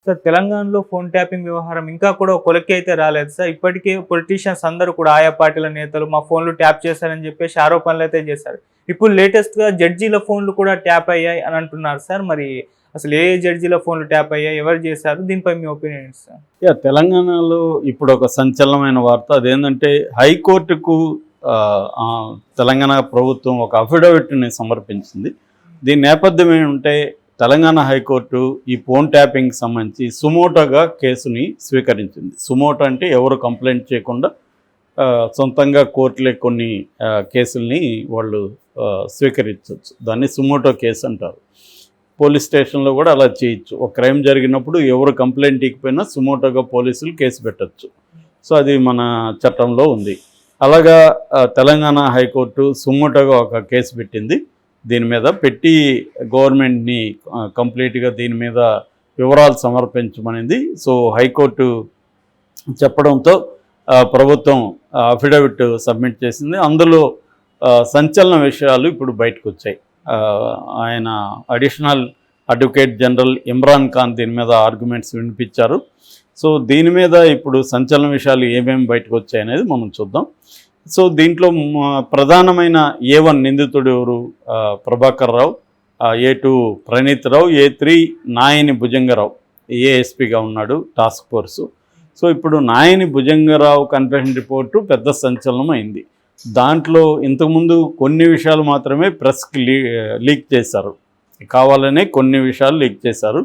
Sir తెలంగాణలో phone tapping వ్యవహారం ఇంకా కూడా ఒక కొలిక్కి అయితే రాలేదు సార్. ఇప్పటికే పొలిటీషియన్స్ అందరూ కూడా ఆయా పార్టీల నేతలు మా ఫోన్‌లు ట్యాప్ చేశారని చెప్పేసి ఆరోపణలైతే చేశారు. ఇప్పుడు లేటెస్ట్‌గా జడ్జీల ఫోన్‌లు కూడా ట్యాప్ అయ్యాయి అని అంటున్నారు సార్. మరి అసలు ఏ జడ్జీల ఫోన్‌లు ట్యాప్ అయ్యాయి? ఎవరు చేశారు? దీనిపై మీ ఒపీనియన్ ఏంటి సార్? తెలంగాణలో ఇప్పుడు ఒక సంచలనమైన వార్త అదేంటంటే హైకోర్టుకు తెలంగాణ ప్రభుత్వం ఒక అఫిడవిట్‌ని సమర్పించింది. దీని నేపథ్యం ఏంటంటే తెలంగాణ హైకోర్టు ఈ ఫోన్ ట్యాపింగ్కి సంబంధించి సుమోటోగా కేసుని స్వీకరించింది. సుమోటో అంటే ఎవరు కంప్లైంట్ చేయకుండా సొంతంగా కోర్టులే కొన్ని కేసుల్ని వాళ్ళు స్వీకరించవచ్చు. దాన్ని సుమోటో కేసు అంటారు. పోలీస్ స్టేషన్లో కూడా అలా చేయొచ్చు. ఒక క్రైమ్ జరిగినప్పుడు ఎవరు కంప్లైంట్ ఇవ్వకపోయినా సుమోటోగా పోలీసులు కేసు పెట్టచ్చు. సో అది మన చట్టంలో ఉంది. అలాగా తెలంగాణ హైకోర్టు సుమోటోగా ఒక కేసు పెట్టింది. దీని మీద పెట్టి గవర్నమెంట్ని కంప్లీట్గా దీని మీద వివరాలు సమర్పించమనింది. సో హైకోర్టు చెప్పడంతో ప్రభుత్వం అఫిడవిట్ సబ్మిట్ చేసింది. అందులో సంచలన విషయాలు ఇప్పుడు బయటకు వచ్చాయి. ఆయన additional advocate general Imran Khan దీని మీద ఆర్గ్యుమెంట్స్ వినిపించారు. సో దీని మీద ఇప్పుడు సంచలన విషయాలు ఏమేమి బయటకు వచ్చాయనేది మనం చూద్దాం. సో దీంట్లో ప్రధానమైన A1 నిందితుడు ఎవరు? ప్రభాకర్ రావు, A2 ప్రణీత్ రావు, A3 నాయని భుజంగరావు ఏఎస్పీగా ఉన్నాడు టాస్క్ ఫోర్సు. సో ఇప్పుడు నాయని భుజంగరావు కన్ఫెషన్ రిపోర్టు పెద్ద సంచలనం అయింది. దాంట్లో ఇంతకుముందు కొన్ని విషయాలు మాత్రమే ప్రెస్కి లీక్ చేశారు. కావాలనే కొన్ని విషయాలు లీక్ చేశారు,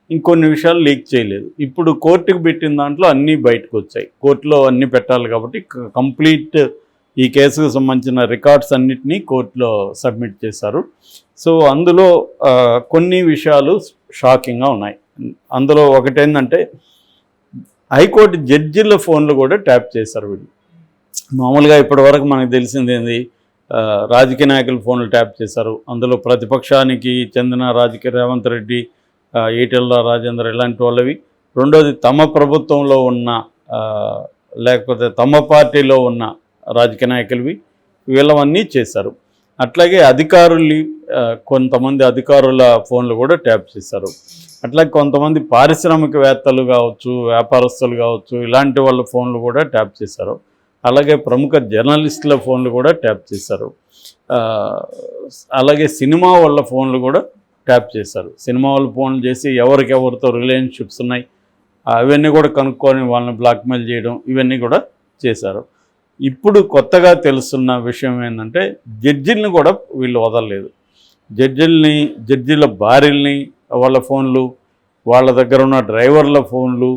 ఇంకొన్ని విషయాలు లీక్ చేయలేదు. ఇప్పుడు కోర్టుకు పెట్టిన దాంట్లో అన్నీ బయటకు వచ్చాయి. కోర్టులో అన్నీ పెట్టాలి కాబట్టి కంప్లీట్ ఈ కేసుకు సంబంధించిన రికార్డ్స్ అన్నిటినీ కోర్టులో సబ్మిట్ చేశారు. సో అందులో కొన్ని విషయాలు షాకింగ్గా ఉన్నాయి. అందులో ఒకటేంటంటే హైకోర్టు జడ్జిల ఫోన్లు కూడా ట్యాప్ చేశారు వీళ్ళు. మామూలుగా ఇప్పటివరకు మనకు తెలిసింది ఏంది, రాజకీయ నాయకుల ఫోన్లు ట్యాప్ చేశారు. అందులో ప్రతిపక్షానికి చెందిన రాజకీయ రేవంత్ రెడ్డి, ఈటెల రాజేందర్ ఇలాంటి వాళ్ళవి. రెండోది తమ ప్రభుత్వంలో ఉన్న లేకపోతే తమ పార్టీలో ఉన్న రాజకీయ నాయకులవి, వీళ్ళవన్నీ చేశారు. అట్లాగే అధికారులు కొంతమంది అధికారుల ఫోన్లు కూడా ట్యాప్ చేశారు. అట్లాగే కొంతమంది పారిశ్రామికవేత్తలు కావచ్చు, వ్యాపారస్తులు కావచ్చు, ఇలాంటి వాళ్ళ ఫోన్లు కూడా ట్యాప్ చేశారు. అలాగే ప్రముఖ జర్నలిస్టుల ఫోన్లు కూడా ట్యాప్ చేశారు. అలాగే సినిమా వాళ్ళ ఫోన్లు కూడా ట్యాప్ చేశారు. సినిమా వాళ్ళు ఫోన్లు చేసి ఎవరికెవరితో రిలేషన్షిప్స్ ఉన్నాయి అవన్నీ కూడా కనుక్కొని వాళ్ళని బ్లాక్మెయిల్ చేయడం, ఇవన్నీ కూడా చేశారు. ఇప్పుడు కొత్తగా తెలుస్తున్న విషయం ఏంటంటే జడ్జిల్ని కూడా వీళ్ళు వదలలేదు. జడ్జిల భార్యల్ని వాళ్ళ ఫోన్లు, వాళ్ళ దగ్గర ఉన్న డ్రైవర్ల ఫోన్లు,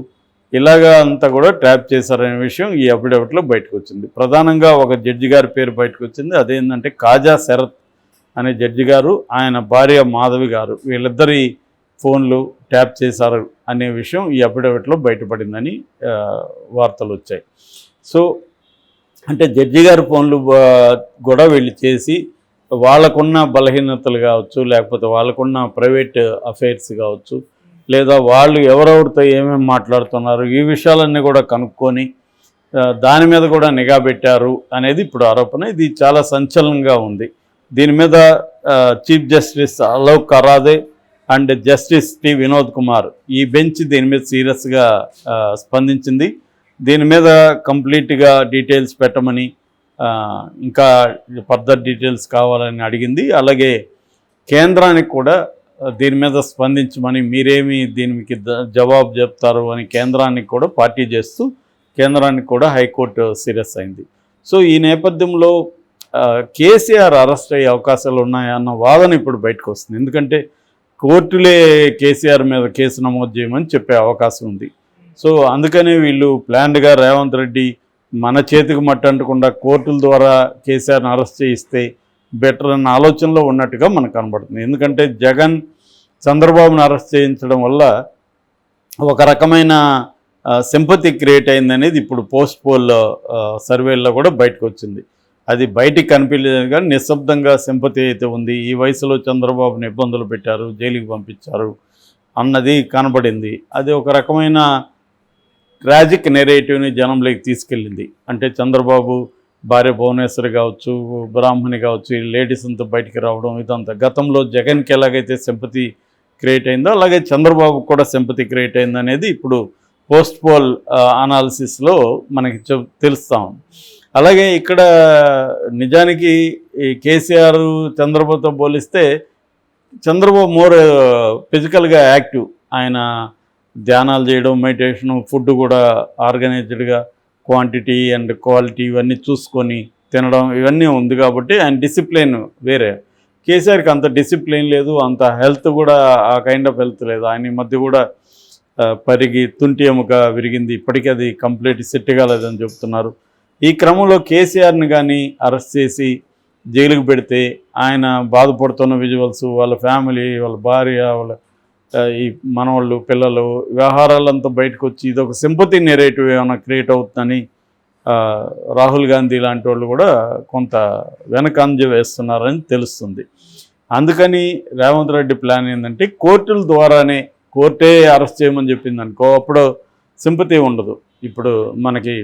ఇలాగా అంతా కూడా ట్యాప్ చేశారనే విషయం ఈ అఫిడవిట్లో బయటకు వచ్చింది. ప్రధానంగా ఒక జడ్జి గారి పేరు బయటకు వచ్చింది. అదేంటంటే కాజా శరత్ అనే జడ్జి గారు, ఆయన భార్య మాధవి గారు, వీళ్ళిద్దరి ఫోన్లు ట్యాప్ చేశారు అనే విషయం ఈ అఫిడవిట్లో బయటపడిందని వార్తలు వచ్చాయి. సో అంటే జడ్జి గారి ఫోన్లు కూడా వీళ్ళు చేసి వాళ్ళకున్న బలహీనతలు కావచ్చు, లేకపోతే వాళ్ళకున్న ప్రైవేట్ అఫైర్స్ కావచ్చు, లేదా వాళ్ళు ఎవరెవరితో ఏమేమి మాట్లాడుతున్నారు, ఈ విషయాలన్నీ కూడా కనుక్కొని దాని మీద కూడా నిఘా పెట్టారు అనేది ఇప్పుడు ఆరోపణ. ఇది చాలా సంచలనంగా ఉంది. దీని మీద chief justice Alok Aradhe and justice T Vinod Kumar ఈ బెంచ్ దీని మీద సీరియస్గా స్పందించింది. దీని మీద కంప్లీట్గా డీటెయిల్స్ పెట్టమని, ఇంకా ఫర్దర్ డీటెయిల్స్ కావాలని అడిగింది. అలాగే కేంద్రానికి కూడా దీని మీద స్పందించమని, మీరేమి దీనికి జవాబు చెప్తారు అని కేంద్రానికి కూడా పార్టీ చేస్తూ కేంద్రానికి కూడా హైకోర్టు సీరియస్ అయింది. సో ఈ నేపథ్యంలో కేసీఆర్ అరెస్ట్ అయ్యే అవకాశాలు ఉన్నాయన్న వాదన ఇప్పుడు బయటకు వస్తుంది. ఎందుకంటే కోర్టులే కేసీఆర్ మీద కేసు నమోదు చేయమని చెప్పే అవకాశం ఉంది. సో అందుకనే వీళ్ళు ప్లాన్డ్గా రేవంత్ రెడ్డి మన చేతికి మట్టంటకుండా కోర్టుల ద్వారా కేసీఆర్ని అరెస్ట్ చేయిస్తే బెటర్ అన్న ఆలోచనలో ఉన్నట్టుగా మనకు కనబడుతుంది. ఎందుకంటే జగన్ చంద్రబాబును అరెస్ట్ చేయించడం వల్ల ఒక రకమైన సింపతి క్రియేట్ అయిందనేది ఇప్పుడు పోస్ట్ పోల్ సర్వేల్లో కూడా బయటకు వచ్చింది. అది బయటికి కనిపించలేదు కానీ నిశ్శబ్దంగా సింపతి అయితే ఉంది. ఈ వయసులో చంద్రబాబుని ఇబ్బందులు పెట్టారు, జైలుకి పంపించారు అన్నది కనబడింది. అది ఒక రకమైన ట్రాజిక్ నెరేటివ్ని జనంలోకి తీసుకెళ్ళింది. అంటే చంద్రబాబు భార్య భువనేశ్వరి కావచ్చు, బ్రాహ్మణి కావచ్చు, ఈ లేడీస్ అంతా బయటికి రావడం, ఇదంతా గతంలో జగన్కి ఎలాగైతే సింపతి క్రియేట్ అయిందో అలాగే చంద్రబాబు కూడా సింపతి క్రియేట్ అయింది అనేది ఇప్పుడు పోస్ట్ పోల్ అనాలిసిస్లో మనకి తెలుస్తాం. అలాగే ఇక్కడ నిజానికి ఈ కేసీఆర్ చంద్రబాబుతో పోలిస్తే చంద్రబాబు మోర్ ఫిజికల్గా యాక్టివ్. ఆయన ధ్యానాలు చేయడం, మెడిటేషను, ఫుడ్ కూడా ఆర్గనైజ్డ్గా క్వాంటిటీ అండ్ క్వాలిటీ ఇవన్నీ చూసుకొని తినడం ఇవన్నీ ఉంది కాబట్టి ఆయన డిసిప్లిన్ వేరే. కేసీఆర్కి అంత డిసిప్లిన్ లేదు, అంత హెల్త్ కూడా ఆ కైండ్ ఆఫ్ హెల్త్ లేదు. ఆయన ఈ మధ్య కూడా పరిగి తుంటి ఎముక విరిగింది, ఇప్పటికీ అది కంప్లీట్ సెట్ కాలేదని చెప్తున్నారు. ఈ క్రమంలో కేసీఆర్ని కానీ అరెస్ట్ చేసి జైలుకు పెడితే ఆయన బాధపడుతున్న విజువల్స్, వాళ్ళ ఫ్యామిలీ, వాళ్ళ భార్య, వాళ్ళ ఈ మనవాళ్ళు, పిల్లలు వ్యవహారాలంతా బయటకు వచ్చి ఇదొక సింపతి నెరేటివ్ ఏమైనా క్రియేట్ అవుతుందని రాహుల్ గాంధీ లాంటి వాళ్ళు కూడా కొంత వెనకంజ వేస్తున్నారని తెలుస్తుంది. అందుకని రేవంత్ రెడ్డి ప్లాన్ ఏంటంటే కోర్టుల ద్వారానే, కోర్టే అరెస్ట్ చేయమని చెప్పింది అనుకో, అప్పుడు సింపతి ఉండదు. ఇప్పుడు మనకి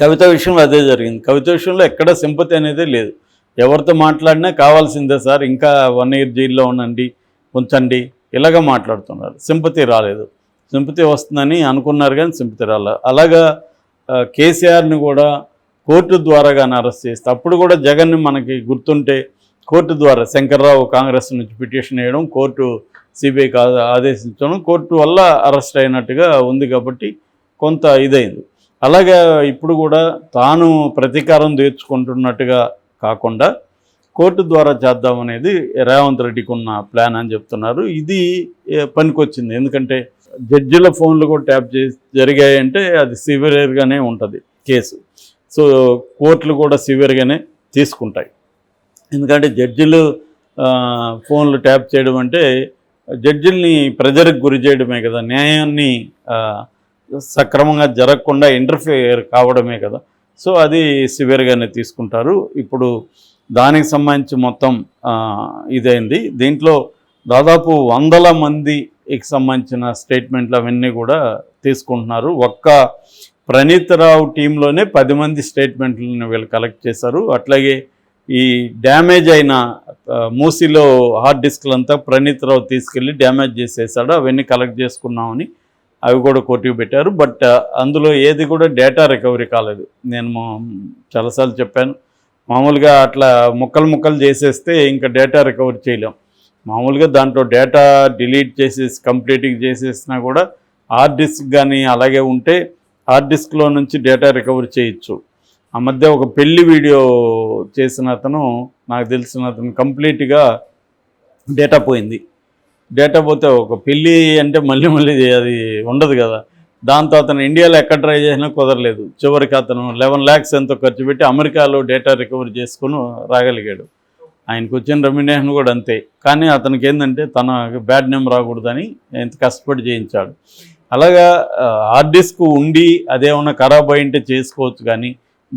కవిత విషయంలో అదే జరిగింది. కవిత విషయంలో ఎక్కడ సింపతి అనేది లేదు. ఎవరితో మాట్లాడినా కావాల్సిందే సార్, ఇంకా 1 year జైల్లో ఉంచండి ఇలాగ మాట్లాడుతున్నారు. సింపతి రాలేదు. సింపతి వస్తుందని అనుకున్నారు కానీ సింపతి రాలేదు. అలాగా కేసీఆర్ని కూడా కోర్టు ద్వారా కానీ అరెస్ట్ చేస్తే, అప్పుడు కూడా జగన్ని మనకి గుర్తుంటే కోర్టు ద్వారా శంకర్రావు కాంగ్రెస్ నుంచి పిటిషన్ వేయడం, కోర్టు సిబిఐకి ఆదేశించడం, కోర్టు వల్ల అరెస్ట్ అయినట్టుగా ఉంది కాబట్టి కొంత ఇదైంది. అలాగే ఇప్పుడు కూడా తాను ప్రతీకారం తీర్చుకుంటున్నట్టుగా కాకుండా కోర్టు ద్వారా చేద్దామనేది రేవంత్ రెడ్డికి ఉన్న ప్లాన్ అని చెప్తున్నారు. ఇది పనికొచ్చింది. ఎందుకంటే జడ్జిల ఫోన్లు కూడా ట్యాప్ చేసి జరిగాయంటే అది సివియర్గానే ఉంటుంది కేసు. సో కోర్టులు కూడా సివియర్గానే తీసుకుంటాయి. ఎందుకంటే జడ్జిలు ఫోన్లు ట్యాప్ చేయడం అంటే జడ్జిల్ని ప్రెజర్కి గురి చేయడమే కదా, న్యాయాన్ని సక్రమంగా జరగకుండా ఇంటర్ఫియర్ కావడమే కదా. సో అది సివియర్గానే తీసుకుంటారు. ఇప్పుడు దానికి సంబంధించి మొత్తం ఇదైంది. దీంట్లో దాదాపు 100 మందికి సంబంధించిన స్టేట్మెంట్లు అవన్నీ కూడా తీసుకుంటున్నారు. ఒక్క ప్రణీత్ రావు టీంలోనే 10 మంది స్టేట్మెంట్లను వీళ్ళు కలెక్ట్ చేశారు. అట్లాగే ఈ డ్యామేజ్ అయిన మూసీలో హార్డ్ డిస్క్లంతా ప్రణీత్ రావు తీసుకెళ్ళి డ్యామేజ్ చేసేసాడు. అవన్నీ కలెక్ట్ చేసుకున్నామని అవి కూడా కోర్టుకు పెట్టారు. బట్ అందులో ఏది కూడా డేటా రికవరీ కాలేదు. నేను చాలాసార్లు చెప్పాను, మామూలుగా అట్లా ముక్కలు చేసేస్తే ఇంకా డేటా రికవరీ చేయలేం. మామూలుగా దాంట్లో డేటా డిలీట్ చేసేసి కంప్లీట్గా చేసేసినా కూడా హార్డ్ డిస్క్ కానీ అలాగే ఉంటే హార్డ్ డిస్క్లో నుంచి డేటా రికవరీ చేయొచ్చు. ఆ మధ్య ఒక పెళ్లి వీడియో చేసిన అతను, నాకు తెలిసిన అతను కంప్లీట్గా డేటా పోయింది. డేటా పోతే ఒక పెళ్ళి అంటే మళ్ళీ అది ఉండదు కదా. దాంతో అతను ఇండియాలో ఎక్కడ ట్రై చేసినా కుదరలేదు. చివరికి అతను 11 lakhs ఎంతో ఖర్చు పెట్టి అమెరికాలో డేటా రికవరీ చేసుకుని రాగలిగాడు. ఆయనకు వచ్చిన రెమ్యునేషన్ కూడా అంతే. కానీ అతనికి ఏంటంటే తన బ్యాడ్ నేమ్ రాకూడదని ఎంత కష్టపడి చేయించాడు. అలాగా హార్డ్ డిస్క్ ఉండి అదేమన్నా ఖరాబ్ అయింటే చేసుకోవచ్చు, కానీ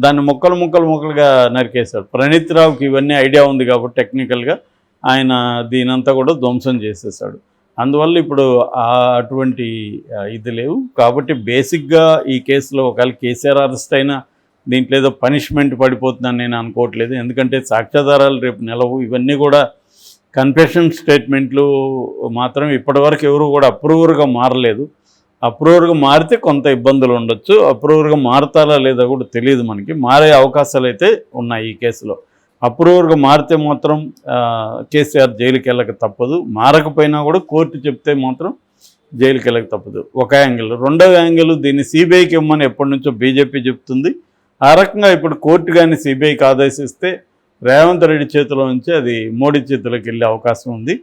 దాన్ని ముక్కలుగా నరికేశాడు. ప్రణీత్ రావుకి ఇవన్నీ ఐడియా ఉంది కాబట్టి టెక్నికల్గా ఆయన దీనంతా కూడా ధ్వంసం చేసేసాడు. అందువల్ల ఇప్పుడు అటువంటి ఇది లేవు. కాబట్టి బేసిక్గా ఈ కేసులో ఒకవేళ కేసీఆర్ అరెస్ట్ అయినా దీంట్లో ఏదో పనిష్మెంట్ పడిపోతుందని నేను అనుకోవట్లేదు. ఎందుకంటే సాక్ష్యాధారాలు రేపు నిలవు. ఇవన్నీ కూడా కన్ఫెషన్ స్టేట్మెంట్లు మాత్రం ఇప్పటివరకు ఎవరు కూడా అప్రూవర్గా మారలేదు. అప్రూవర్గా మారితే కొంత ఇబ్బందులు ఉండొచ్చు. అప్రూవర్గా మారుతారా లేదా కూడా తెలియదు మనకి. మారే అవకాశాలు అయితే ఉన్నాయి ఈ కేసులో. అప్రూవర్గా మారితే మాత్రం కేసీఆర్ జైలుకి వెళ్ళక తప్పదు. మారకపోయినా కూడా కోర్టు చెప్తే మాత్రం జైలుకి వెళ్ళక తప్పదు. ఒక యాంగిల్. రెండవ యాంగిల్, దీన్ని సిబిఐకి ఇవ్వమని ఎప్పటి నుంచో బీజేపీ చెప్తుంది. ఆ రకంగా ఇప్పుడు కోర్టు కానీ సిబిఐకి ఆదేశిస్తే రేవంత్ రెడ్డి చేతిలో నుంచి అది మోడీ చేతిలోకి వెళ్ళే అవకాశం ఉంది.